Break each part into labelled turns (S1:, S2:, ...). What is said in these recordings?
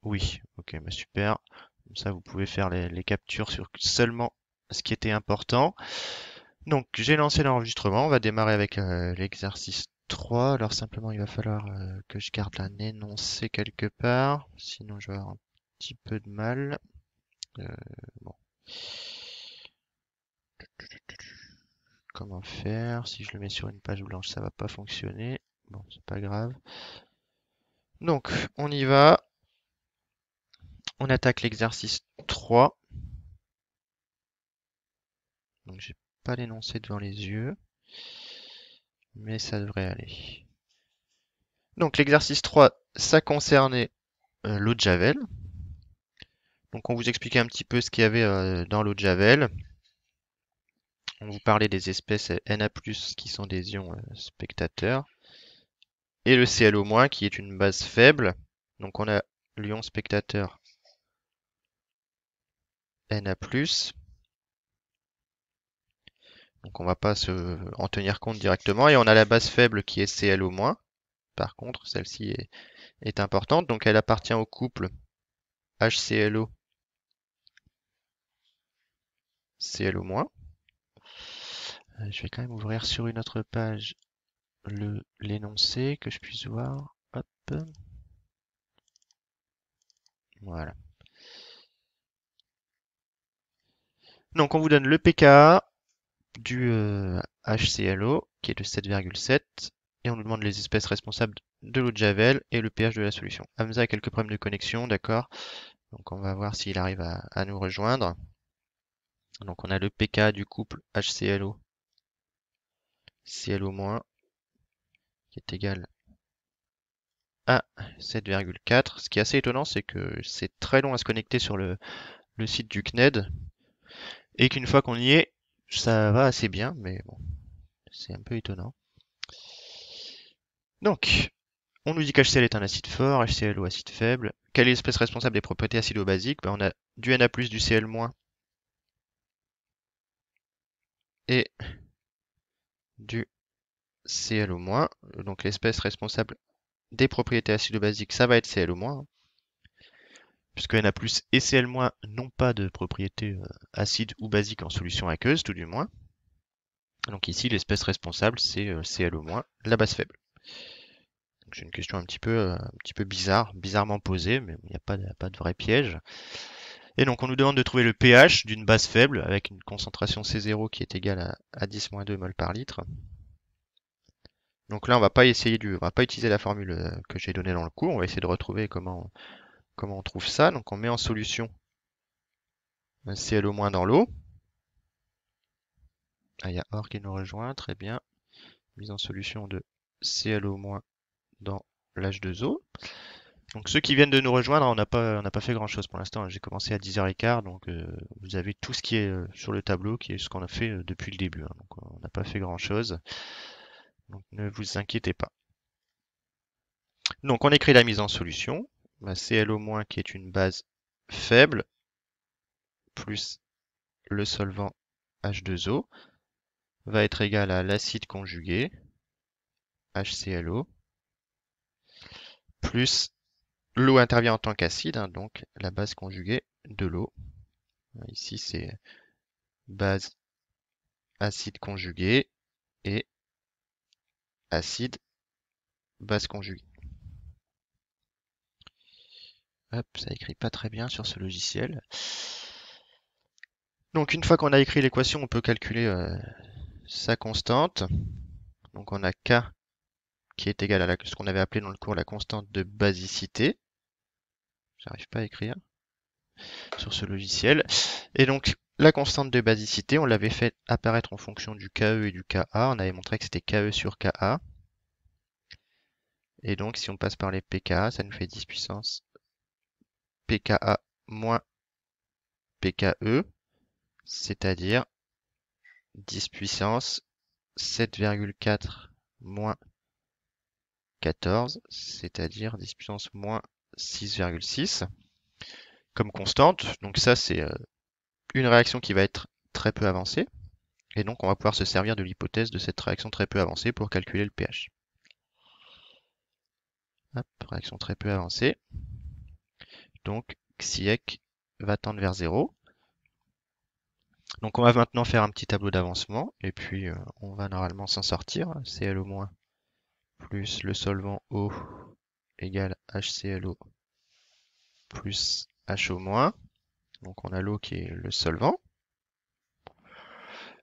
S1: Oui, ok, bah super. Comme ça, vous pouvez faire les captures sur seulement ce qui était important. Donc, j'ai lancé l'enregistrement. On va démarrer avec l'exercice 3. Alors, simplement, il va falloir que je garde un énoncé quelque part. Sinon, je vais avoir un petit peu de mal. Euh, bon, comment faire? Si je le mets sur une page blanche, ça va pas fonctionner. Bon, c'est pas grave. Donc, on y va. On attaque l'exercice 3. Donc, j'ai pas l'énoncé devant les yeux, mais ça devrait aller. Donc, l'exercice 3, ça concernait l'eau de Javel. Donc, on vous expliquait un petit peu ce qu'il y avait dans l'eau de Javel. On vous parlait des espèces Na+, qui sont des ions spectateurs, et le ClO- qui est une base faible. Donc, on a l'ion spectateur Na+. Donc, on va pas en tenir compte directement. Et on a la base faible qui est ClO-. Par contre, celle-ci est importante. Donc, elle appartient au couple HClO, ClO-. Je vais quand même ouvrir sur une autre page l'énoncé que je puisse voir. Hop, voilà. Donc on vous donne le pKa du HClO qui est de 7,7 et on nous demande les espèces responsables de l'eau de Javel et le pH de la solution. Hamza a quelques problèmes de connexion, d'accord. Donc on va voir s'il arrive à nous rejoindre. Donc on a le pKa du couple HClO ClO- qui est égal à 7,4. Ce qui est assez étonnant, c'est que c'est très long à se connecter sur le site du CNED et qu'une fois qu'on y est, ça va assez bien, mais bon, c'est un peu étonnant. Donc, on nous dit qu'HCl est un acide fort, HClO acide faible. Quelle est l'espèce responsable des propriétés acido-basiques? Ben, on a du Na+, du Cl- et du ClO-. Donc l'espèce responsable des propriétés acido-basiques, ça va être Cl-, puisque Na+ et Cl- n'ont pas de propriétés acides ou basiques en solution aqueuse, tout du moins. Donc ici, l'espèce responsable, c'est Cl-, la base faible. C'est une question un petit peu bizarre, bizarrement posée, mais il n'y a pas de vrai piège. Et donc on nous demande de trouver le pH d'une base faible avec une concentration C0 qui est égale à 10-2 mol par litre. Donc là on va pas utiliser la formule que j'ai donnée dans le cours, on va essayer de retrouver comment on trouve ça. Donc on met en solution un ClO- dans l'eau. Ah, il y a Or qui nous rejoint, très bien. Mise en solution de ClO- dans l'H2O. Donc ceux qui viennent de nous rejoindre, on n'a pas fait grand-chose pour l'instant. J'ai commencé à 10h15, donc vous avez tout ce qui est sur le tableau, qui est ce qu'on a fait depuis le début, hein. Donc on n'a pas fait grand-chose, donc ne vous inquiétez pas. Donc on écrit la mise en solution. Bah, ClO- qui est une base faible, plus le solvant H2O, va être égal à l'acide conjugué, HClO, plus l'eau intervient en tant qu'acide, hein, donc la base conjuguée de l'eau. Ici c'est base acide conjugué et acide base conjuguée. Hop, ça écrit pas très bien sur ce logiciel. Donc une fois qu'on a écrit l'équation, on peut calculer sa constante. Donc on a K qui est égal à ce qu'on avait appelé dans le cours la constante de basicité. J'arrive pas à écrire sur ce logiciel. Et donc la constante de basicité, on l'avait fait apparaître en fonction du KE et du KA. On avait montré que c'était KE sur KA. Et donc si on passe par les pKa, ça nous fait 10 puissance pKa moins pKe, c'est-à-dire 10 puissance 7,4 moins 14, c'est-à-dire 10 puissance moins 6,6 comme constante. Donc ça, c'est une réaction qui va être très peu avancée. Et donc, on va pouvoir se servir de l'hypothèse de cette réaction très peu avancée pour calculer le pH. Hop, réaction très peu avancée. Donc Xiec va tendre vers 0. Donc on va maintenant faire un petit tableau d'avancement et puis on va normalement s'en sortir. ClO- plus le solvant O égale HClO plus HO-. Donc on a l'eau qui est le solvant.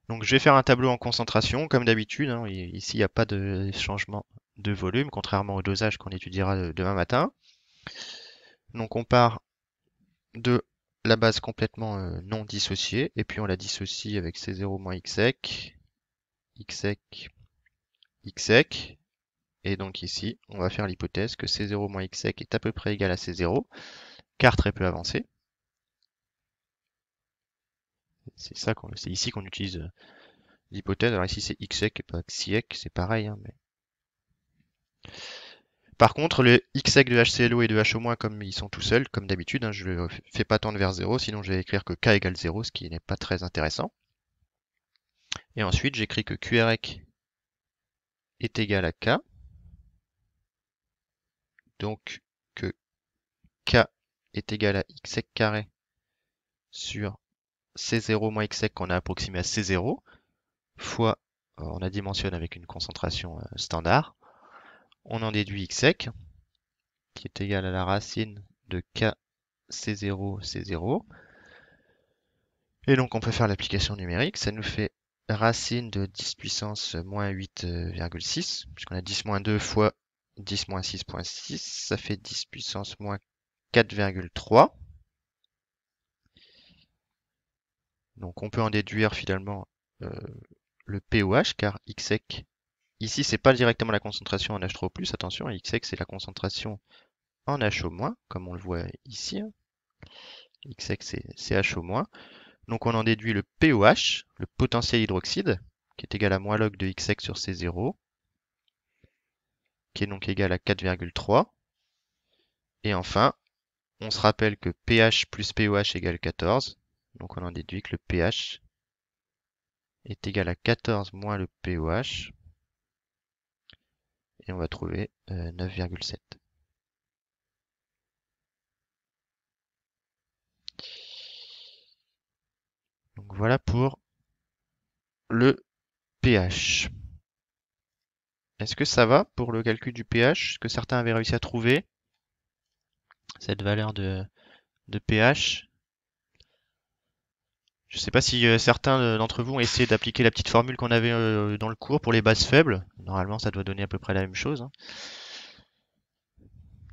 S1: Donc je vais faire un tableau en concentration comme d'habitude, hein. Ici il n'y a pas de changement de volume, contrairement au dosage qu'on étudiera demain matin. Donc on part de la base complètement non dissociée, et puis on la dissocie avec C0 moins Xsec, Xsec, Xsec, et donc ici on va faire l'hypothèse que C0 moins Xsec est à peu près égal à C0, car très peu avancé. C'est ici qu'on utilise l'hypothèse. Alors ici c'est Xsec et pas Xiec, c'est pareil, hein, mais... Par contre, le Xsec de HClO et de HO-, comme ils sont tout seuls, comme d'habitude, hein, je ne fais pas tendre vers 0, sinon je vais écrire que K égale 0, ce qui n'est pas très intéressant. Et ensuite, j'écris que QREC est égal à K, donc que K est égal à Xsec carré sur C0 moins Xsec qu'on a approximé à C0, fois, on a dimensionné avec une concentration standard, on en déduit Xsec, qui est égal à la racine de K C0, C0. Et donc on peut faire l'application numérique, ça nous fait racine de 10 puissance moins 8,6, puisqu'on a 10 moins 2 fois 10 moins 6,6, ça fait 10 puissance moins 4,3. Donc on peut en déduire finalement le POH, car Xsec, ici c'est pas directement la concentration en H3+, attention, Xsec c'est la concentration en HO-, comme on le voit ici. Xsec c'est HO-. Donc on en déduit le POH, le potentiel hydroxyde, qui est égal à moins log de Xsec sur C0, qui est donc égal à 4,3. Et enfin, on se rappelle que pH plus POH égale 14. Donc on en déduit que le pH est égal à 14 moins le POH. Et on va trouver 9,7. Donc voilà pour le pH. Est-ce que ça va pour le calcul du pH? Est-ce que certains avaient réussi à trouver cette valeur de pH? Je ne sais pas si certains d'entre vous ont essayé d'appliquer la petite formule qu'on avait dans le cours pour les bases faibles. Normalement, ça doit donner à peu près la même chose, hein.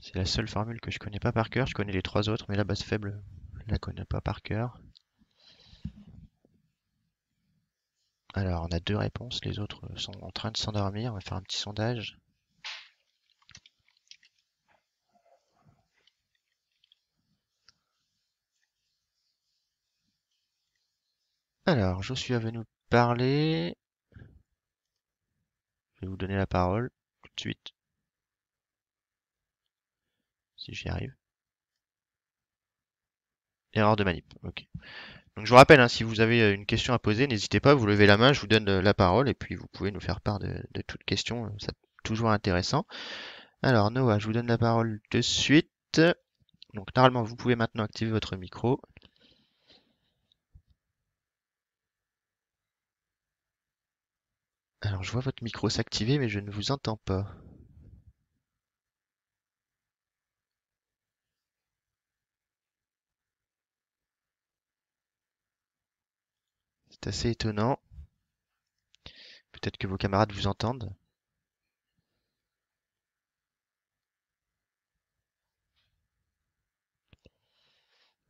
S1: C'est la seule formule que je connais pas par cœur. Je connais les trois autres, mais la base faible, je la connais pas par cœur. Alors, on a deux réponses. Les autres sont en train de s'endormir. On va faire un petit sondage. Alors, Joshua veut nous parler. Je vais vous donner la parole tout de suite. Si j'y arrive. Erreur de manip. Ok. Donc je vous rappelle, hein, si vous avez une question à poser, n'hésitez pas, vous levez la main, je vous donne la parole et puis vous pouvez nous faire part de toute question, c'est toujours intéressant. Alors Noah, je vous donne la parole de suite. Donc normalement, vous pouvez maintenant activer votre micro. Alors je vois votre micro s'activer, mais je ne vous entends pas. C'est assez étonnant. Peut-être que vos camarades vous entendent.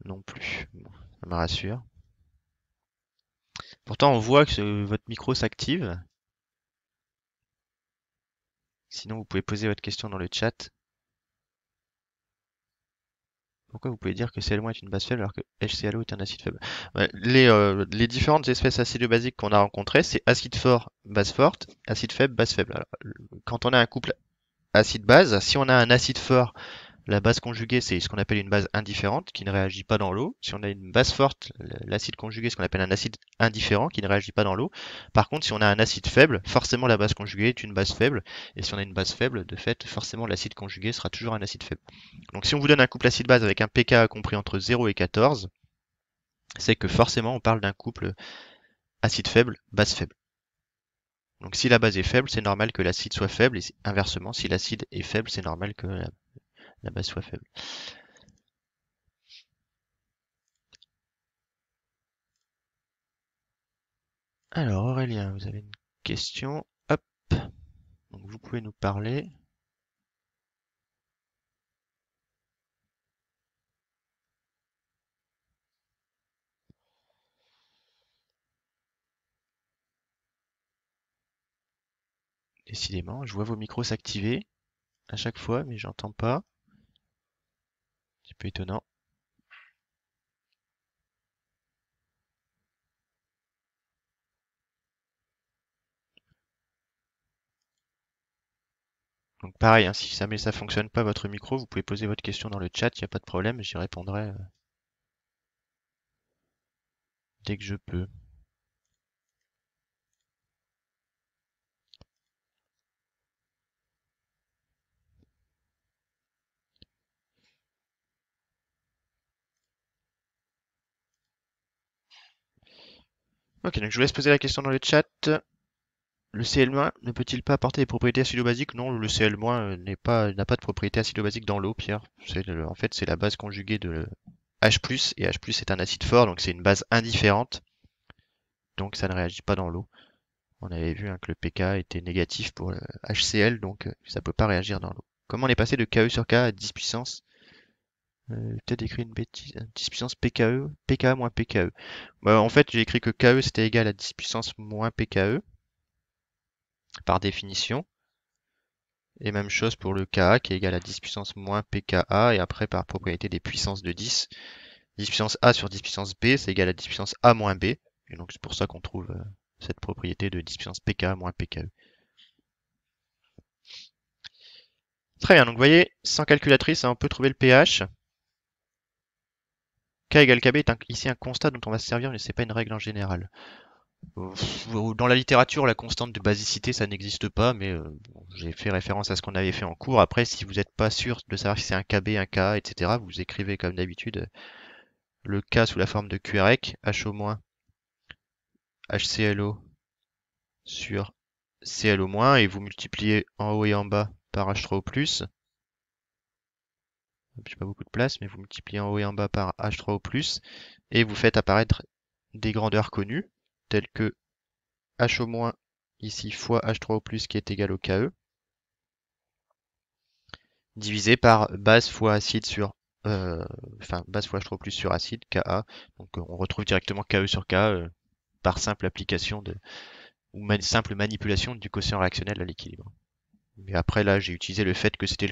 S1: Non plus. Bon, ça me rassure. Pourtant, on voit que votre micro s'active. Sinon, vous pouvez poser votre question dans le chat. Pourquoi vous pouvez dire que CL- est une base faible alors que HClO est un acide faible? Les différentes espèces acido-basiques qu'on a rencontrées, c'est acide fort, base forte, acide faible, base faible. Alors, quand on a un couple acide-base, si on a un acide fort La base conjuguée, c'est ce qu'on appelle une base indifférente qui ne réagit pas dans l'eau. Si on a une base forte, l'acide conjugué, ce qu'on appelle un acide indifférent qui ne réagit pas dans l'eau. Par contre, si on a un acide faible, forcément la base conjuguée est une base faible. Et si on a une base faible, de fait, forcément l'acide conjugué sera toujours un acide faible. Donc si on vous donne un couple acide-base avec un pKa compris entre 0 et 14, c'est que forcément on parle d'un couple acide faible, base faible. Donc si la base est faible, c'est normal que l'acide soit faible, et inversement, si l'acide est faible, c'est normal que la base soit faible. Alors Aurélien, vous avez une question. Hop, donc vous pouvez nous parler. Décidément, je vois vos micros s'activer à chaque fois, mais j'entends pas. Un petit peu étonnant. Donc pareil, hein, si jamais ça fonctionne pas votre micro, vous pouvez poser votre question dans le chat, il n'y a pas de problème, j'y répondrai dès que je peux. Ok, donc je vous laisse poser la question dans le chat. Le Cl- ne peut-il pas apporter des propriétés acido-basiques? Non, le Cl- n'a pas de propriétés acido-basiques dans l'eau, Pierre. En fait, c'est la base conjuguée de H+, et H+, est un acide fort, donc c'est une base indifférente, donc ça ne réagit pas dans l'eau. On avait vu hein, que le pK était négatif pour le HCl, donc ça peut pas réagir dans l'eau. Comment on est passé de Ke sur K à 10 puissance peut-être écrit une bêtise, 10 puissance PKE, pKa moins PKE. Bah, en fait, j'ai écrit que Ke c'était égal à 10 puissance moins PKE, par définition. Et même chose pour le Ka qui est égal à 10 puissance moins pKa, et après par propriété des puissances de 10, 10 puissance A sur 10 puissance B, c'est égal à 10 puissance A moins B. Et donc c'est pour ça qu'on trouve cette propriété de 10 puissance pK moins PKE. Très bien, donc vous voyez, sans calculatrice, on peut trouver le pH. K égale KB est ici un constat dont on va se servir, mais c'est pas une règle en général. Dans la littérature, la constante de basicité, ça n'existe pas, mais bon, j'ai fait référence à ce qu'on avait fait en cours. Après, si vous n'êtes pas sûr de savoir si c'est un KB, un Ka, etc., vous écrivez comme d'habitude le K sous la forme de QREC, HO-, HClO sur ClO-, et vous multipliez en haut et en bas par H3O+. J'ai pas beaucoup de place, mais vous multipliez en haut et en bas par H3O+, et vous faites apparaître des grandeurs connues, telles que HO- ici fois H3O+, qui est égal au KE, divisé par base fois acide sur base fois H3O+ sur acide, Ka. Donc on retrouve directement KE sur K par simple application simple manipulation du quotient réactionnel à l'équilibre. Mais après là, j'ai utilisé le fait que c'était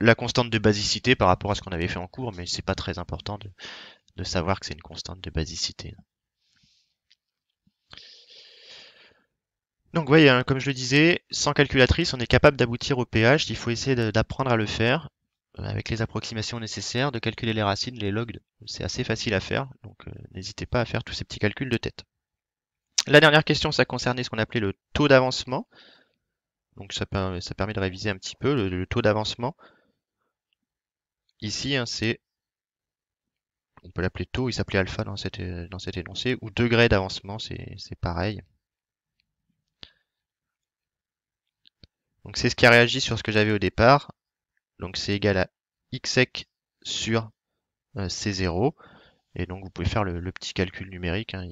S1: la constante de basicité par rapport à ce qu'on avait fait en cours, mais c'est pas très important de savoir que c'est une constante de basicité. Donc vous voyez, hein, comme je le disais, sans calculatrice, on est capable d'aboutir au pH. Il faut essayer d'apprendre à le faire avec les approximations nécessaires, de calculer les racines, les logs. C'est assez facile à faire, donc n'hésitez pas à faire tous ces petits calculs de tête. La dernière question, ça concernait ce qu'on appelait le taux d'avancement. Donc ça permet de réviser un petit peu le taux d'avancement. Ici, hein, on peut l'appeler taux, il s'appelait alpha dans cet énoncé, ou degré d'avancement, c'est pareil. Donc c'est ce qui a réagi sur ce que j'avais au départ. Donc c'est égal à xsec sur C0. Et donc vous pouvez faire le petit calcul numérique. Hein.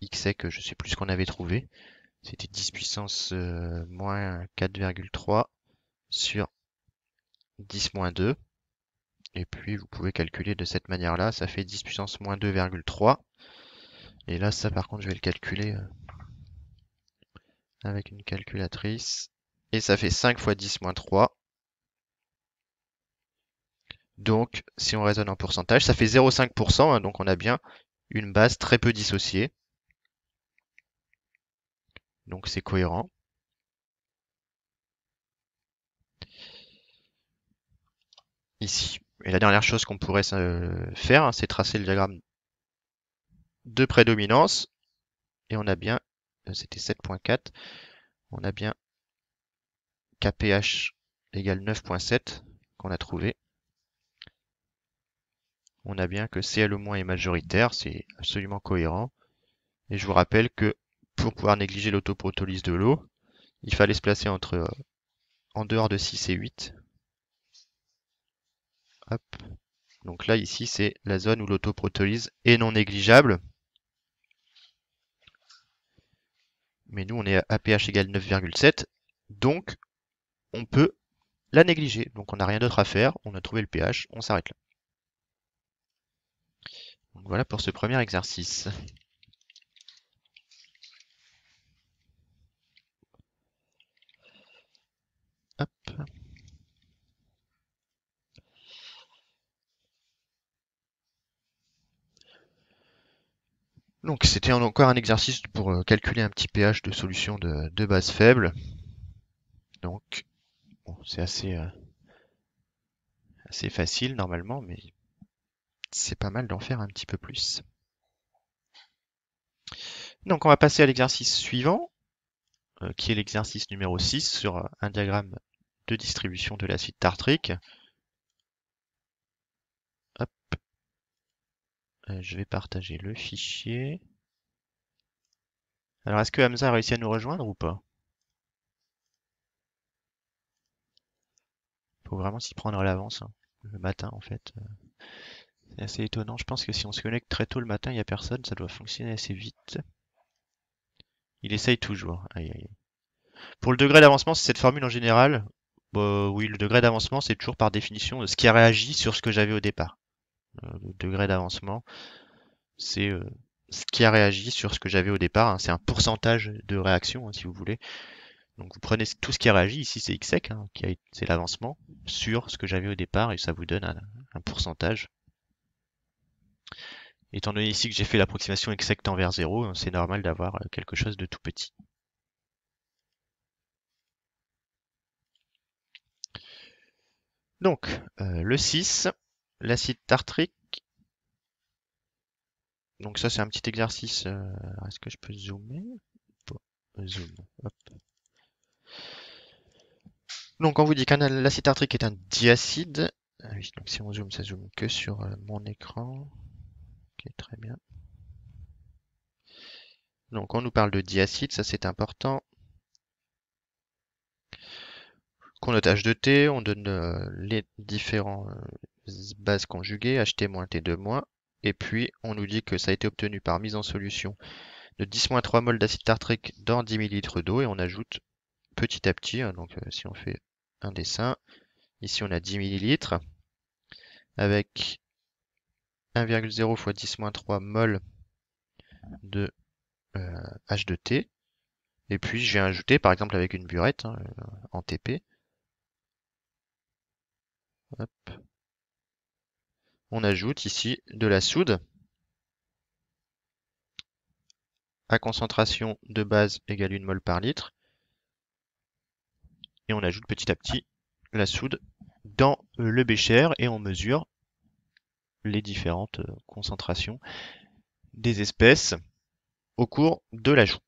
S1: Xsec, je sais plus ce qu'on avait trouvé. C'était 10 puissance moins 4,3 sur 10 moins 2. Et puis vous pouvez calculer de cette manière-là. Ça fait 10 puissance moins 2,3. Et là, ça par contre, je vais le calculer avec une calculatrice. Et ça fait 5 fois 10 moins 3. Donc, si on raisonne en pourcentage, ça fait 0,5%, hein, donc on a bien une base très peu dissociée. Donc c'est cohérent. ici. Et la dernière chose qu'on pourrait faire, hein, c'est tracer le diagramme de prédominance. Et on a bien, c'était 7.4, on a bien KPH égale 9.7 qu'on a trouvé. On a bien que CL au moins est majoritaire, c'est absolument cohérent. Et je vous rappelle que pour pouvoir négliger l'autoprotolyse de l'eau, il fallait se placer en dehors de 6 et 8. Hop. Donc là, ici, c'est la zone où l'autoprotolyse est non négligeable. Mais nous, on est à pH égale 9,7. Donc, on peut la négliger. Donc, on n'a rien d'autre à faire. On a trouvé le pH, on s'arrête là. Donc, voilà pour ce premier exercice. Hop. Donc c'était encore un exercice pour calculer un petit pH de solution de base faible. Donc bon, c'est assez facile normalement, mais c'est pas mal d'en faire un petit peu plus. Donc on va passer à l'exercice suivant, qui est l'exercice numéro 6 sur un diagramme de distribution de l'acide tartrique. Hop. Je vais partager le fichier. Alors est-ce que Hamza a réussi à nous rejoindre ou pas? Faut vraiment s'y prendre à l'avance, hein, le matin en fait. C'est assez étonnant. Je pense que si on se connecte très tôt le matin, il n'y a personne, ça doit fonctionner assez vite. Il essaye toujours. Aïe, aïe. Pour le degré d'avancement, c'est cette formule en général. Bah, oui, le degré d'avancement, c'est toujours par définition ce qui a réagi sur ce que j'avais au départ. Le degré d'avancement, c'est ce qui a réagi sur ce que j'avais au départ, hein. C'est un pourcentage de réaction, hein, si vous voulez. Donc vous prenez tout ce qui a réagi, ici c'est x sec, hein, c'est l'avancement, sur ce que j'avais au départ, et ça vous donne un pourcentage. Étant donné ici que j'ai fait l'approximation x sec tend vers 0, c'est normal d'avoir quelque chose de tout petit. Donc, le 6, l'acide tartrique. Donc ça, c'est un petit exercice. Est-ce que je peux zoomer? Zoom. Hop. Donc, on vous dit qu'un l'acide tartrique est un diacide. Ah oui, donc si on zoome, ça zoome que sur mon écran. Ok, très bien. Donc, on nous parle de diacide, ça c'est important. Connotage de T, on donne les différents bases conjuguées, HT-, T2-, et puis on nous dit que ça a été obtenu par mise en solution de 10-3 mol d'acide tartrique dans 10 ml d'eau, et on ajoute petit à petit, hein, donc si on fait un dessin, ici on a 10 ml, avec 1,0 fois 10-3 mol de H2T, et puis je vais ajouter par exemple avec une burette, hein, en TP. Hop. On ajoute ici de la soude à concentration de base égale 1 mol par litre. Et on ajoute petit à petit la soude dans le bécher et on mesure les différentes concentrations des espèces au cours de l'ajout.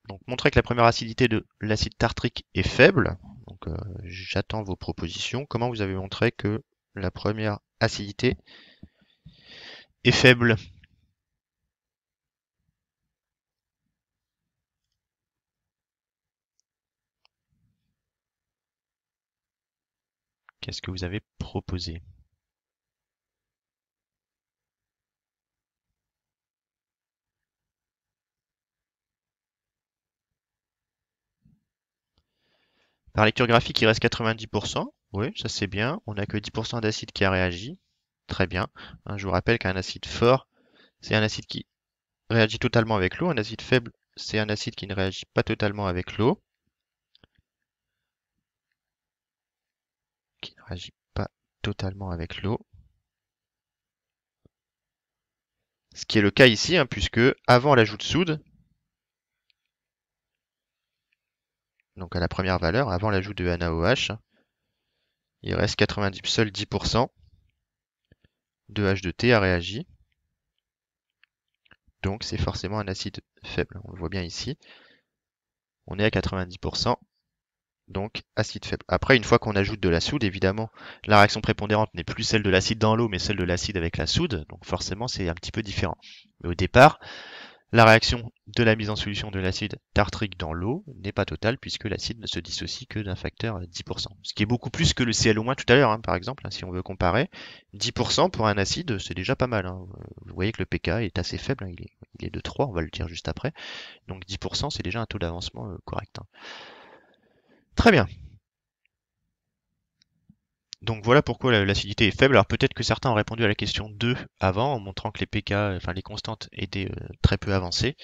S1: Donc montrer que la première acidité de l'acide tartrique est faible. Donc j'attends vos propositions. Comment vous avez montré que la première acidité est faible? Qu'est-ce que vous avez proposé? Par lecture graphique, il reste 90%. Oui, ça c'est bien. On n'a que 10% d'acide qui a réagi. Très bien. Hein, je vous rappelle qu'un acide fort, c'est un acide qui réagit totalement avec l'eau. Un acide faible, c'est un acide qui ne réagit pas totalement avec l'eau. Qui ne réagit pas totalement avec l'eau. Ce qui est le cas ici, hein, puisque avant l'ajout de soude, donc à la première valeur, avant l'ajout de NaOH, il reste seuls 10%. de H2T a réagi. Donc c'est forcément un acide faible. On le voit bien ici. On est à 90%. Donc acide faible. Après, une fois qu'on ajoute de la soude, évidemment, la réaction prépondérante n'est plus celle de l'acide dans l'eau, mais celle de l'acide avec la soude. Donc forcément, c'est un petit peu différent. Mais au départ, la réaction de la mise en solution de l'acide tartrique dans l'eau n'est pas totale puisque l'acide ne se dissocie que d'un facteur 10%. Ce qui est beaucoup plus que le ClO- tout à l'heure, hein, par exemple, hein, si on veut comparer. 10% pour un acide, c'est déjà pas mal. Hein. Vous voyez que le pK est assez faible, hein, il est de 3, on va le dire juste après. Donc 10%, c'est déjà un taux d'avancement correct. Hein. Très bien. Donc voilà pourquoi l'acidité est faible. Alors peut-être que certains ont répondu à la question 2 avant en montrant que les pK, enfin les constantes étaient très peu avancées.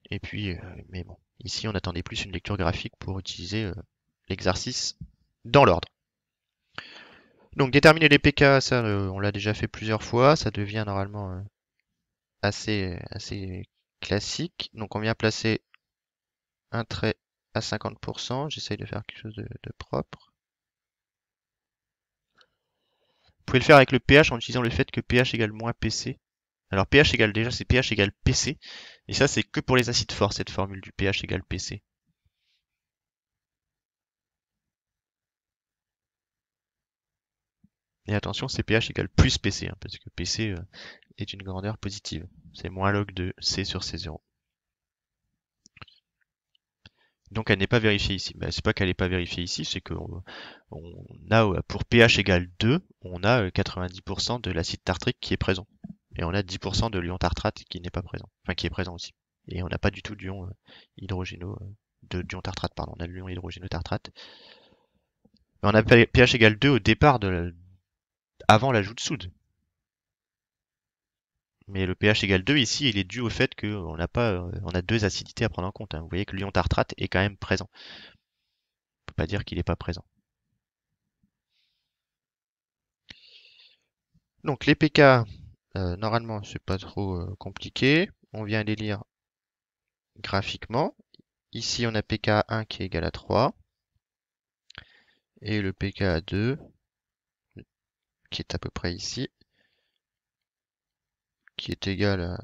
S1: Et puis, mais bon, ici on attendait plus une lecture graphique pour utiliser l'exercice dans l'ordre. Donc déterminer les pK, ça on l'a déjà fait plusieurs fois, ça devient normalement assez classique. Donc on vient placer un trait à 50%, j'essaye de faire quelque chose de propre. Vous pouvez le faire avec le pH en utilisant le fait que pH égale moins PC. Alors pH égale déjà, c'est pH égale PC. Et ça, c'est que pour les acides forts, cette formule du pH égale PC. Et attention, c'est pH égale plus PC, hein, parce que PC est une grandeur positive. C'est moins log de C sur C0. Donc elle n'est pas vérifiée ici. Mais c'est pas qu'elle n'est pas vérifiée ici, c'est qu'on a, pour pH égale 2, on a 90% de l'acide tartrique qui est présent. Et on a 10% de l'ion tartrate qui n'est pas présent. Enfin, qui est présent aussi. Et on n'a pas du tout d'ion hydrogéno, d'ion tartrate, pardon. On a de l'ion hydrogénotartrate. Mais on a pH égale 2 au départ avant l'ajout de soude. Mais le pH égale 2 ici, il est dû au fait qu'on n'a pas, on a deux acidités à prendre en compte. Hein. Vous voyez que l'ion tartrate est quand même présent. On ne peut pas dire qu'il n'est pas présent. Donc les pK, normalement, c'est pas trop compliqué. On vient les lire graphiquement. Ici, on a pK1 qui est égal à 3. Et le pK2 qui est à peu près ici, qui est égal à,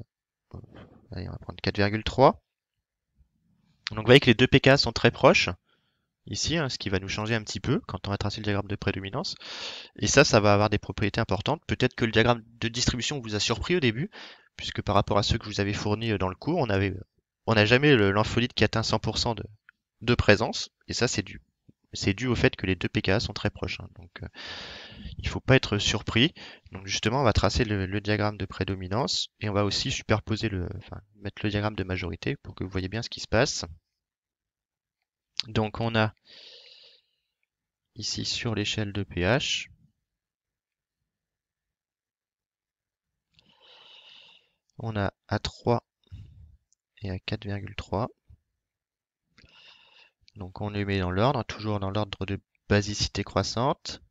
S1: allez, on va prendre 4,3. Donc vous voyez que les deux pK sont très proches ici, hein, ce qui va nous changer un petit peu quand on va tracer le diagramme de prédominance. Et ça va avoir des propriétés importantes. Peut-être que le diagramme de distribution vous a surpris au début, puisque par rapport à ceux que je vous avais fournis dans le cours, on n'a jamais l'ampholyte qui atteint 100% de présence. Et ça, c'est dû au fait que les deux pKa sont très proches. Hein. Donc, il ne faut pas être surpris. Donc, justement, on va tracer le diagramme de prédominance et on va aussi superposer enfin, mettre le diagramme de majorité pour que vous voyez bien ce qui se passe. Donc, on a ici sur l'échelle de pH, on a à 3 et à 4,3. Donc on les met dans l'ordre, toujours dans l'ordre de basicité croissante.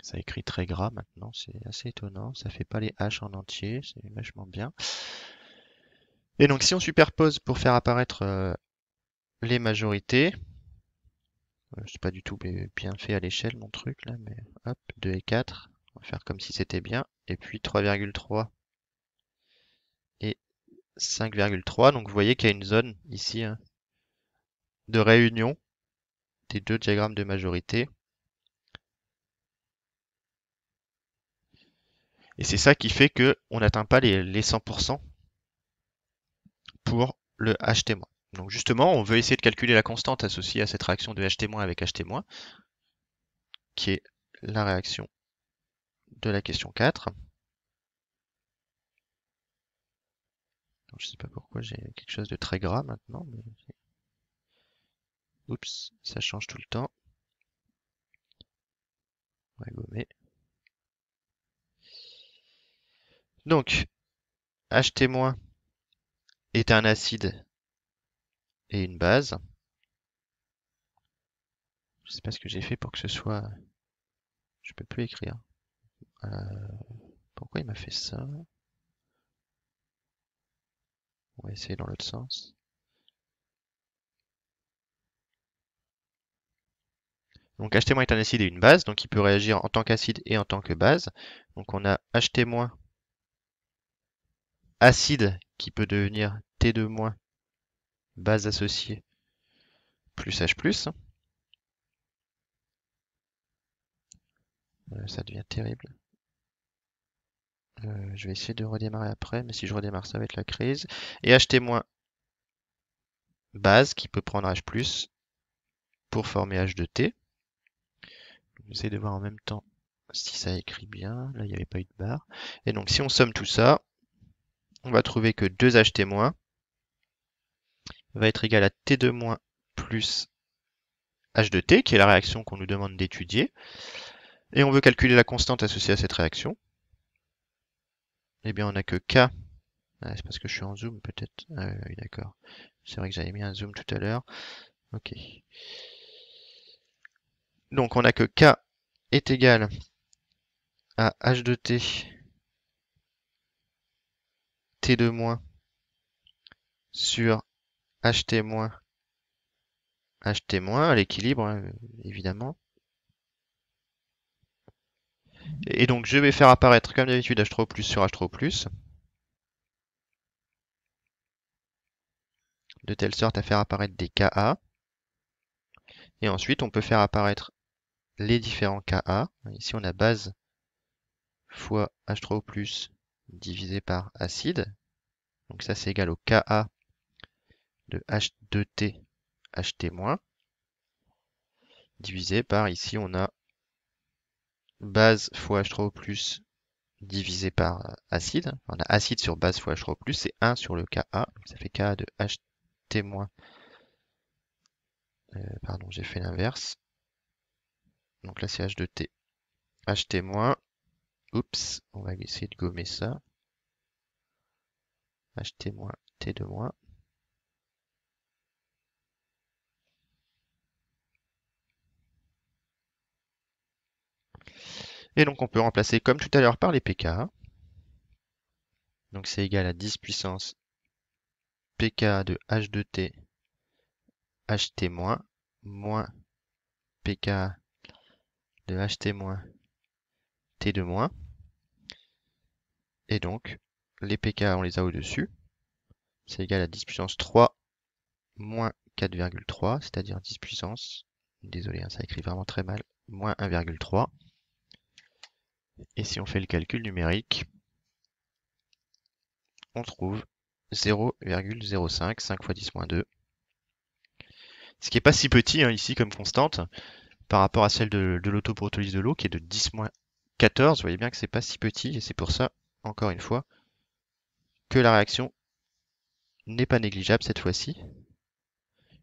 S1: Ça écrit très gras maintenant, c'est assez étonnant. Ça fait pas les H en entier, c'est vachement bien. Et donc si on superpose pour faire apparaître les majorités, c'est pas du tout bien fait à l'échelle mon truc là, mais hop, 2 et 4, on va faire comme si c'était bien. Et puis 3,3 et 5,3. Donc vous voyez qu'il y a une zone ici hein, de réunion des deux diagrammes de majorité. Et c'est ça qui fait qu'on n'atteint pas les 100% pour le Ht-. Donc justement, on veut essayer de calculer la constante associée à cette réaction de Ht- avec Ht-, qui est la réaction de la question 4. Alors, je ne sais pas pourquoi j'ai quelque chose de très gras maintenant. Mais... oups, ça change tout le temps. On va gommer. Donc, Ht- est un acide et une base. Je ne sais pas ce que j'ai fait pour que ce soit... Je peux plus écrire. Euh, Pourquoi il m'a fait ça? On va essayer dans l'autre sens. Donc Ht- est un acide et une base, donc il peut réagir en tant qu'acide et en tant que base. Donc on a Ht- acide qui peut devenir T2- base associée plus H+. Ça devient terrible. Je vais essayer de redémarrer après, mais si je redémarre, ça va être la crise. Et Ht- base qui peut prendre H+ pour former H2T. J'essaie de voir en même temps si ça écrit bien. Là, il n'y avait pas eu de barre. Et donc, si on somme tout ça, on va trouver que 2Ht- va être égal à T2- plus H2T, qui est la réaction qu'on nous demande d'étudier. Et on veut calculer la constante associée à cette réaction. Eh bien, on n'a que K. Ah, c'est parce que je suis en zoom, peut-être. Ah, oui, d'accord. C'est vrai que j'avais mis un zoom tout à l'heure. Ok. Donc, on a que K est égal à H2T T2- sur Ht- Ht- à l'équilibre, hein, évidemment. Et donc, je vais faire apparaître, comme d'habitude, H3O+ sur H3O+, de telle sorte à faire apparaître des Ka. Et ensuite, on peut faire apparaître les différents Ka. Ici, on a base fois H3O+ divisé par acide. Donc ça, c'est égal au Ka de H2T Ht- divisé par, ici, on a base fois H3O+ divisé par acide. On a acide sur base fois H3O+, c'est 1 sur le Ka. Donc ça fait Ka de Ht-. Pardon, j'ai fait l'inverse. Donc là, c'est H2T Ht-. Oups, on va essayer de gommer ça. Ht-, T2-. Et donc on peut remplacer comme tout à l'heure par les pK. Donc c'est égal à 10 puissance pK de H2T Ht- moins pK de Ht- T2-. Et donc les pK on les a au-dessus. C'est égal à 10 puissance 3 moins 4,3, c'est-à-dire 10 puissance, désolé, hein, ça écrit vraiment très mal, moins 1,3. Et si on fait le calcul numérique, on trouve 0,05, 5 fois 10 moins 2. Ce qui n'est pas si petit hein, ici comme constante par rapport à celle de l'autoprotolyse de l'eau qui est de 10-14. Vous voyez bien que c'est pas si petit et c'est pour ça, encore une fois, que la réaction n'est pas négligeable cette fois-ci,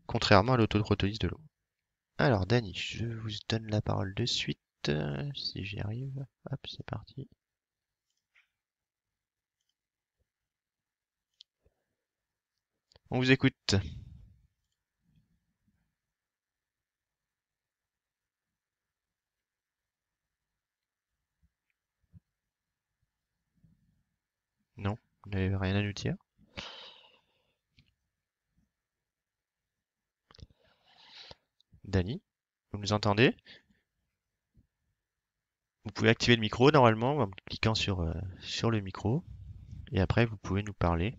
S1: contrairement à l'autoprotolyse de l'eau. Alors Dany, je vous donne la parole de suite, si j'y arrive. Hop, c'est parti. On vous écoute. Non, vous n'avez rien à nous dire. Dany, vous nous entendez? Vous pouvez activer le micro normalement en cliquant sur le micro et après vous pouvez nous parler.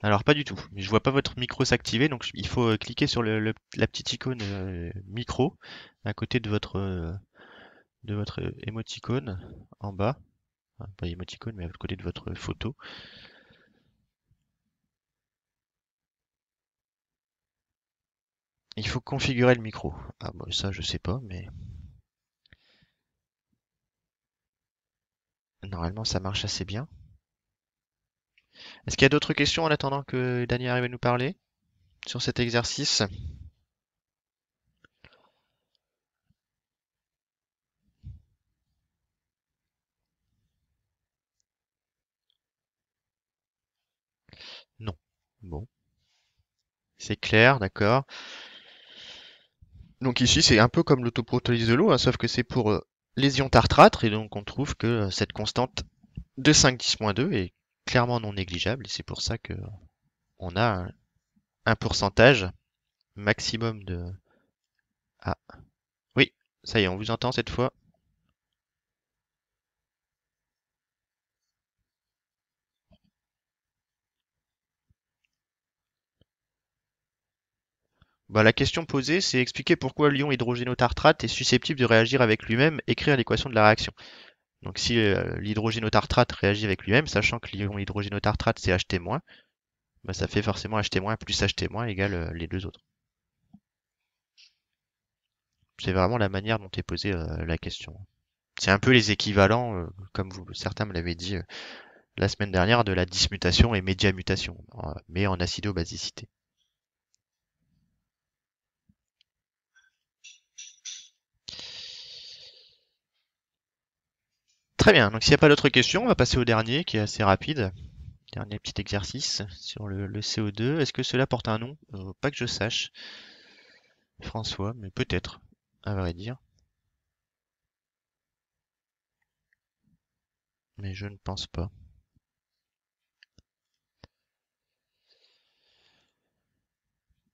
S1: Alors pas du tout, mais je vois pas votre micro s'activer, donc il faut cliquer sur la petite icône micro à côté de votre émoticône en bas. Enfin, pas émoticône, mais à côté de votre photo. Il faut configurer le micro. Ah bon, ça je sais pas, mais normalement ça marche assez bien. Est-ce qu'il y a d'autres questions en attendant que Dany arrive à nous parler sur cet exercice? Non. Bon, c'est clair, d'accord. Donc ici c'est un peu comme l'autoprotolyse de l'eau, hein, sauf que c'est pour les ions tartrate, et donc on trouve que cette constante de 5,10-2 est clairement non négligeable, et c'est pour ça que on a un pourcentage maximum de... Ah, oui, ça y est, on vous entend cette fois. Bah, la question posée, c'est expliquer pourquoi l'ion hydrogénotartrate est susceptible de réagir avec lui-même, écrire l'équation de la réaction. Donc si l'hydrogénotartrate réagit avec lui-même, sachant que l'ion hydrogénotartrate c'est Ht-, bah, ça fait forcément Ht- plus Ht- égale les deux autres. C'est vraiment la manière dont est posée la question. C'est un peu les équivalents, comme certains me l'avaient dit la semaine dernière, de la dismutation et médiamutation, mais en acido-basicité. Très bien, donc s'il n'y a pas d'autres questions, on va passer au dernier qui est assez rapide. Dernier petit exercice sur le CO2. Est-ce que cela porte un nom? Pas que je sache, François, mais peut-être, à vrai dire. Mais je ne pense pas.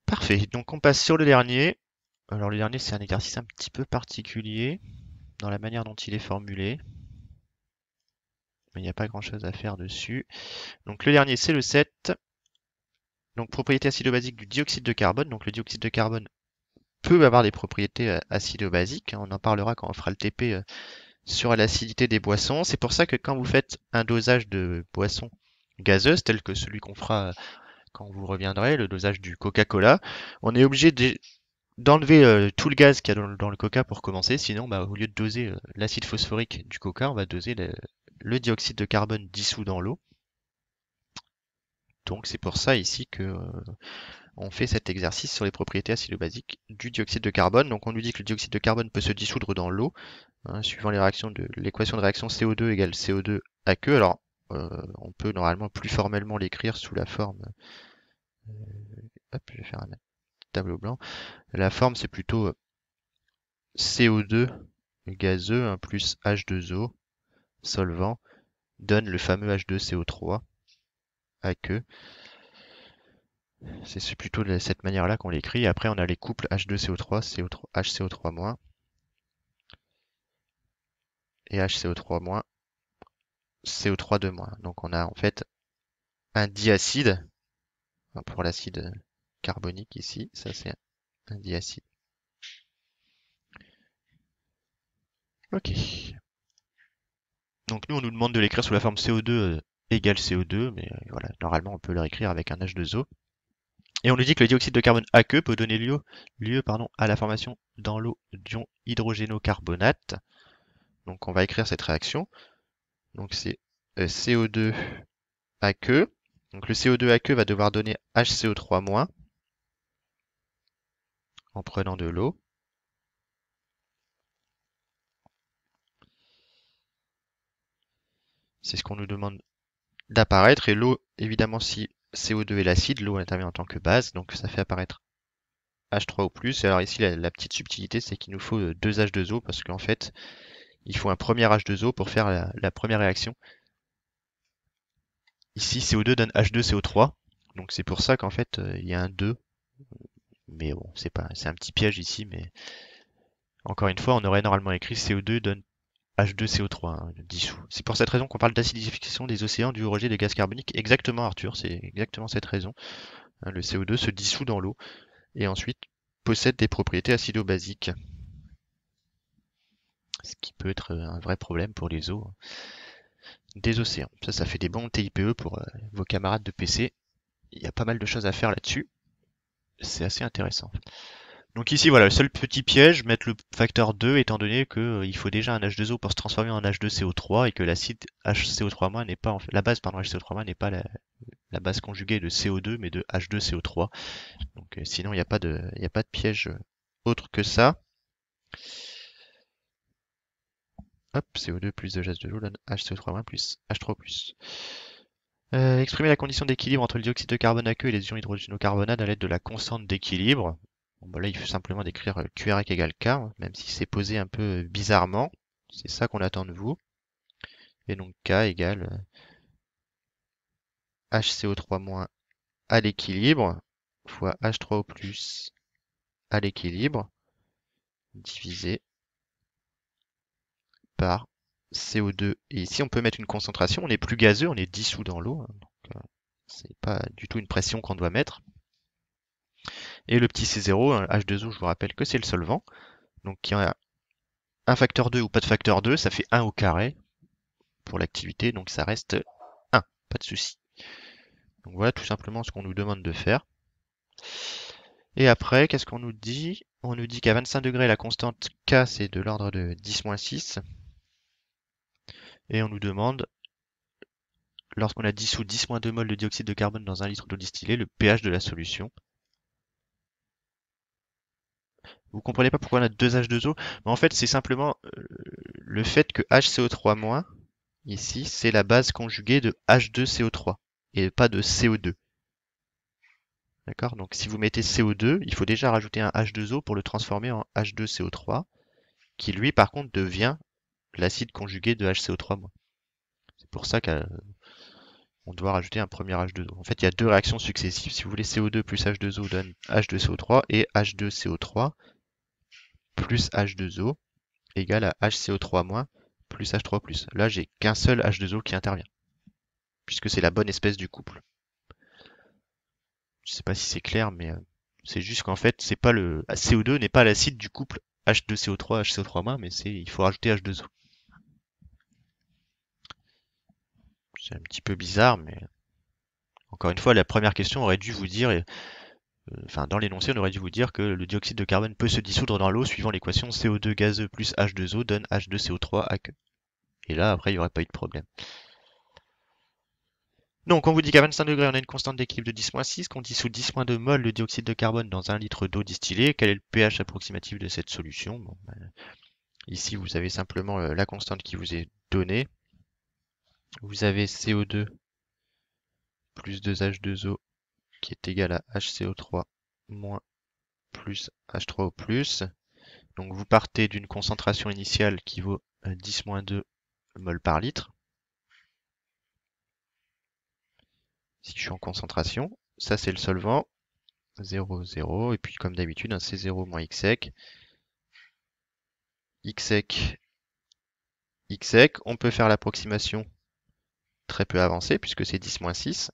S1: Parfait, donc on passe sur le dernier. Alors le dernier, c'est un exercice un petit peu particulier dans la manière dont il est formulé, mais il n'y a pas grand-chose à faire dessus. Donc le dernier, c'est le 7. Donc propriété acido-basique du dioxyde de carbone. Donc le dioxyde de carbone peut avoir des propriétés acido-basiques. On en parlera quand on fera le TP sur l'acidité des boissons. C'est pour ça que quand vous faites un dosage de boissons gazeuses, tel que celui qu'on fera quand vous reviendrez, le dosage du Coca-Cola, on est obligé d'enlever tout le gaz qu'il y a dans le Coca pour commencer. Sinon, bah, au lieu de doser l'acide phosphorique du Coca, on va doser le dioxyde de carbone dissous dans l'eau. Donc c'est pour ça ici que on fait cet exercice sur les propriétés acido-basiques du dioxyde de carbone. Donc on nous dit que le dioxyde de carbone peut se dissoudre dans l'eau, hein, suivant les réactions de l'équation de réaction CO2 égale CO2 aqueux. Alors on peut normalement plus formellement l'écrire sous la forme. Hop, je vais faire un tableau blanc. La forme c'est plutôt CO2 gazeux, hein, plus H2O solvant donne le fameux H2CO3 aqueux. C'est plutôt de cette manière-là qu'on l'écrit. Après, on a les couples H2CO3, HCO3- et HCO3-, CO3-. Donc on a en fait un diacide, hein, pour l'acide carbonique ici, ça c'est un diacide. Ok. Donc nous on nous demande de l'écrire sous la forme CO2 égale CO2, mais voilà, normalement on peut le réécrire avec un H2O. Et on nous dit que le dioxyde de carbone aqueux peut donner lieu à la formation dans l'eau d'ion hydrogénocarbonate. Donc on va écrire cette réaction. Donc c'est CO2 aqueux. Donc le CO2 aqueux va devoir donner HCO3- en prenant de l'eau. C'est ce qu'on nous demande d'apparaître. Et l'eau, évidemment, si CO2 est l'acide, l'eau intervient en tant que base, donc ça fait apparaître H3O+. Et alors ici, la petite subtilité, c'est qu'il nous faut 2 H2O, parce qu'en fait, il faut un premier H2O pour faire la première réaction. Ici, CO2 donne H2CO3, donc c'est pour ça qu'en fait, il y a un 2. Mais bon, c'est un petit piège ici, mais encore une fois, on aurait normalement écrit CO2 donne H2CO3, hein, dissous. C'est pour cette raison qu'on parle d'acidification des océans due au rejet des gaz carboniques. Exactement, Arthur, c'est exactement cette raison. Hein, le CO2 se dissout dans l'eau et ensuite possède des propriétés acido-basiques. Ce qui peut être un vrai problème pour les eaux des océans. Ça fait des bons TIPE pour vos camarades de PC. Il y a pas mal de choses à faire là-dessus. C'est assez intéressant. Donc ici, voilà, le seul petit piège, mettre le facteur 2, étant donné que il faut déjà un H2O pour se transformer en H2CO3 et que l'acide HCO3- n'est pas, la base, pardon, HCO3- n'est pas la base conjuguée de CO2, mais de H2CO3. Donc sinon, il y a pas de piège autre que ça. Hop, CO2 plus 2 gaz de l'eau donne HCO3- plus H3O+. Exprimer la condition d'équilibre entre le dioxyde de carbone aqueux et les ions hydrogénocarbonates à l'aide de la constante d'équilibre. Bon, bah là, il faut simplement décrire QREC égale K, hein, même si c'est posé un peu bizarrement. C'est ça qu'on attend de vous. Et donc K égale HCO3- à l'équilibre fois H3O+ à l'équilibre divisé par CO2. Et ici, on peut mettre une concentration. On n'est plus gazeux, on est dissous dans l'eau. Donc, c'est pas du tout une pression qu'on doit mettre. Et le petit C0, H2O, je vous rappelle que c'est le solvant. Donc, il y a un facteur 2 ou pas de facteur 2, ça fait 1 au carré pour l'activité. Donc, ça reste 1. Pas de souci. Donc, voilà tout simplement ce qu'on nous demande de faire. Et après, qu'est-ce qu'on nous dit? On nous dit qu'à 25 degrés, la constante K, c'est de l'ordre de 10-6. Et on nous demande, lorsqu'on a dissous 10-2 moles de dioxyde de carbone dans 1 litre d'eau distillée, le pH de la solution. Vous comprenez pas pourquoi on a 2 H2O? Mais en fait, c'est simplement le fait que HCO3-, ici, c'est la base conjuguée de H2CO3 et pas de CO2. D'accord? Donc si vous mettez CO2, il faut déjà rajouter un H2O pour le transformer en H2CO3, qui lui, par contre, devient l'acide conjugué de HCO3-. C'est pour ça qu'on doit rajouter un premier H2O. En fait, il y a deux réactions successives. Si vous voulez, CO2 plus H2O donne H2CO3 et H2CO3 plus H2O égale à HCO3- plus H3+. Là, j'ai qu'un seul H2O qui intervient, puisque c'est la bonne espèce du couple. Je sais pas si c'est clair, mais c'est juste qu'en fait, c'est pas le CO2 n'est pas l'acide du couple H2CO3, HCO3-, mais il faut rajouter H2O. C'est un petit peu bizarre, mais encore une fois, la première question aurait dû vous dire, enfin dans l'énoncé, on aurait dû vous dire que le dioxyde de carbone peut se dissoudre dans l'eau suivant l'équation CO2 gazeux plus H2O donne H2CO3 à queue. Et là, après, il n'y aurait pas eu de problème. Donc, on vous dit qu'à 25 degrés, on a une constante d'équilibre de 10-6, qu'on dissout 10-2 moles de dioxyde de carbone dans 1 litre d'eau distillée. Quel est le pH approximatif de cette solution? Bon, ici, vous avez simplement la constante qui vous est donnée. Vous avez CO2 plus 2H2O qui est égal à HCO3- plus H3O+. Donc, vous partez d'une concentration initiale qui vaut 10-2 moles par litre. Si je suis en concentration, ça c'est le solvant. 0, 0, et puis comme d'habitude, un C0 moins X sec. X sec, X sec. On peut faire l'approximation très peu avancée, puisque c'est 10-6.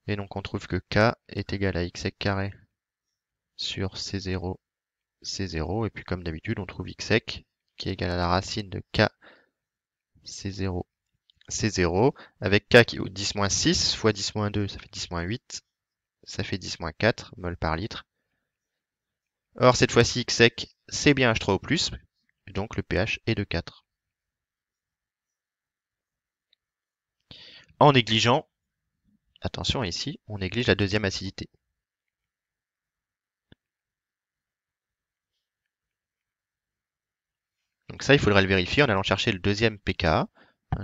S1: Et donc on trouve que K est égal à X sec carré sur C0, C0. Et puis comme d'habitude, on trouve X sec qui est égal à la racine de K C0, C0, avec K qui est au 10-6 fois 10-2, ça fait 10-8, ça fait 10-4 mol par litre. Or, cette fois-ci, X sec, c'est bien H3O+, et donc le pH est de 4. En négligeant, attention ici, on néglige la deuxième acidité. Donc ça, il faudrait le vérifier en allant chercher le deuxième pKa,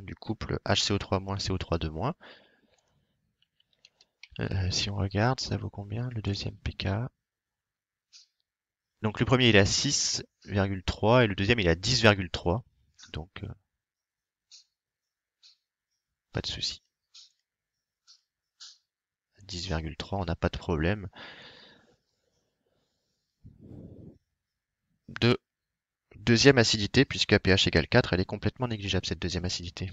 S1: du couple HCO3- CO3-2-. Si on regarde, ça vaut combien le deuxième pKa? Donc le premier il est à 6,3 et le deuxième il est à 10,3. Donc pas de souci. 10,3, on n'a pas de problème de deuxième acidité, puisque à pH égale 4, elle est complètement négligeable cette deuxième acidité.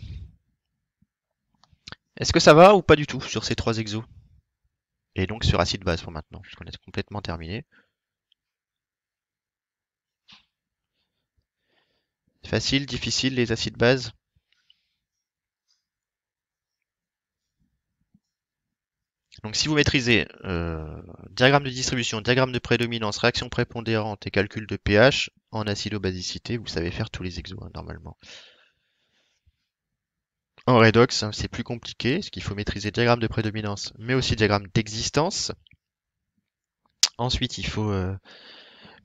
S1: Est-ce que ça va ou pas du tout sur ces trois exos? Et donc sur acide base pour maintenant, puisqu'on est complètement terminé. Facile, difficile les acides bases? Donc si vous maîtrisez diagramme de distribution, diagramme de prédominance, réaction prépondérante et calcul de pH en acido-basicité, vous savez faire tous les exos normalement. En redox, c'est plus compliqué, parce qu'il faut maîtriser diagramme de prédominance, mais aussi diagramme d'existence. Ensuite, il faut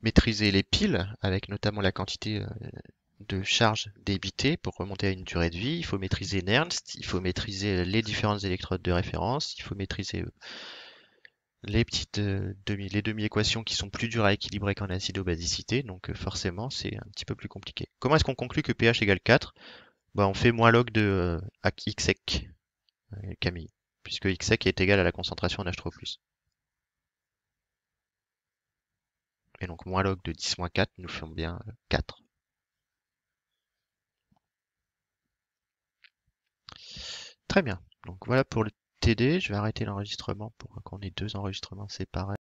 S1: maîtriser les piles, avec notamment la quantité de charge débitée pour remonter à une durée de vie. Il faut maîtriser Nernst, il faut maîtriser les différentes électrodes de référence, il faut maîtriser les demi-équations qui sont plus dures à équilibrer qu'en acido-basicité, donc forcément c'est un petit peu plus compliqué. Comment est-ce qu'on conclut que pH égale 4? Bah, on fait moins log de x sec, Camille, puisque x sec est égal à la concentration en H3+. Et donc moins log de 10 moins 4 nous font bien 4. Très bien. Donc voilà pour le TD. Je vais arrêter l'enregistrement pour qu'on ait deux enregistrements séparés.